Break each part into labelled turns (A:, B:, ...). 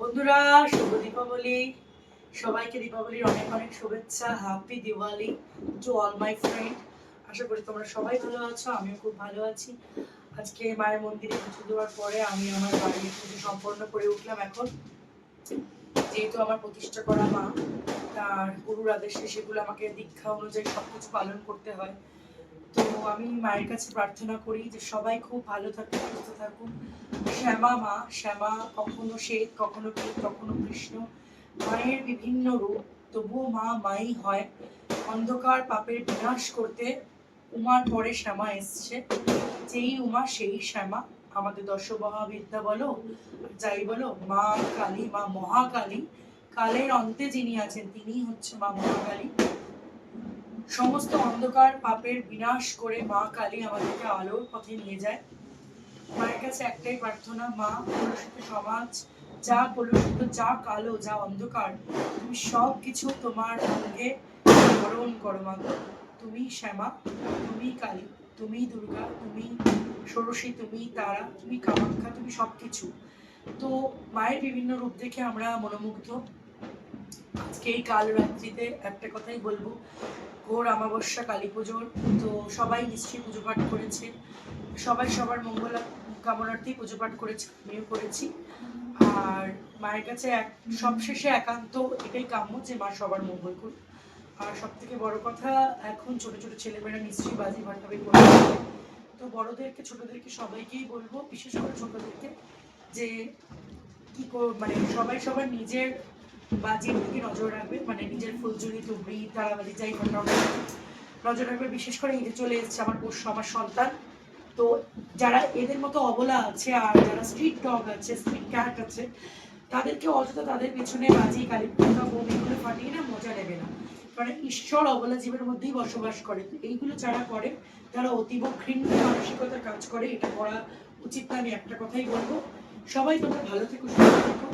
A: বন্ধুরা, শুভ দীপাবলি। সবাইকে দীপাবলির অনেক অনেক শুভেচ্ছা। Happy Diwali to all my friend. আশা করি তোমরা সবাই ভালো আছো, আমিও খুব ভালো আছি। আজকে মায়ের মন্দিরে পুজো দেওয়ার পরে আমি আমার বাড়ির পুজো সম্পন্ন করে উঠলাম। এখন যেহেতু আমার প্রতিষ্ঠা করা মা, তার গুরুর আদেশে সেগুলো আমাকে দীক্ষা অনুযায়ী সবকিছু পালন করতে হয়। তো আমি মায়ের কাছে প্রার্থনা করি যে সবাই খুব ভালো থাকুক, সুস্থ থাকুক। শ্যামা মা, শ্যামা কখনো শ্বেত, কখনো কীট, কখনো কৃষ্ণ, মায়ের বিভিন্ন রূপ, তবুও মা মাই হয়। অন্ধকার পাপের বিনাশ করতে উমার পরে শ্যামা এসছে। যেই উমা সেই শ্যামা। আমাদের দশমহাবিদ্যা বলো, যাই বলো, মা কালী, মা মহাকালী, কালের অন্তে যিনি আছেন তিনি হচ্ছে মা মহাকালী। সমস্ত অন্ধকার পাপের বিনাশ করে মা কালী আমাদেরকে আলোর পথে নিয়ে যায়। মায়ের কাছে একটাই প্রার্থনা, মা কলুষিত সমাজ, যা কলুষিত, যা কালো, যা অন্ধকার, তুমি সব কিছু তোমার অঙ্গে ধারণ করো। মা, তুমি শ্যামা, তুমি কালী, তুমি দুর্গা, তুমি ষোড়শী, তুমি তারা, তুমি কামাখ্যা, তুমি সবকিছু। তো মায়ের বিভিন্ন রূপ দেখে আমরা মনোমুগ্ধ। আজকে এই কাল রাত্রিতে একটা কথাই বলবো, ঘোর অমাবস্যা কালী পুজোর। তো সবাই নিশ্চয়ই পুজো পাঠ করেছে, সবাই সবার মঙ্গল কামনার্থেই পুজো পাঠ করেছে, আমিও করেছি। আর মায়ের কাছে সবশেষে একান্ত এটাই কাম্য যে মা সবার মঙ্গল করুক। আর সব থেকে বড় কথা, এখন ছোট ছোট ছেলেমেয়েরা নিশ্চয়ই বাজি ফাটাবে করবে। তো বড়দেরকে ছোটদেরকে সবাইকেই বলবো, বিশেষ করে ছোটদেরকে, যে কি মানে সবাই সবার নিজের বাজির দিকে নজর রাখবে, মানে নিজের ফুলঝুরি, তুবড়ি, তারাবাজি, যাই ফাটাবে নজর রাখবে। বিশেষ করে ঈদে চলে এসেছে আমার পোষ্য, আমার সন্তান। তো যারা এদের মতো অবলা আছে, আর যারা স্ট্রিট ডগ আছে, স্ট্রিট ক্যাট আছে, তাদেরকে অযথা তাদের পেছনে বাজি, কালী পূজা, বোম এগুলো ফাটিয়ে না মজা নেবে না। কারণ ঈশ্বর অবলা জীবের মধ্যেই বসবাস করে। তো এইগুলো যারা করে তারা অতীব ঘৃণ্য মানসিকতার কাজ করে, এটা করা উচিত না। আমি একটা কথাই বলবো, সবাই তোমরা ভালো থেকো, সুস্থ থেকো।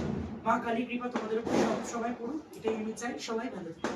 A: মা কালী কৃপা তোমাদের উপর সবাই পড়ুক, এটাই আমি চাই। সবাই ভালো থেকো।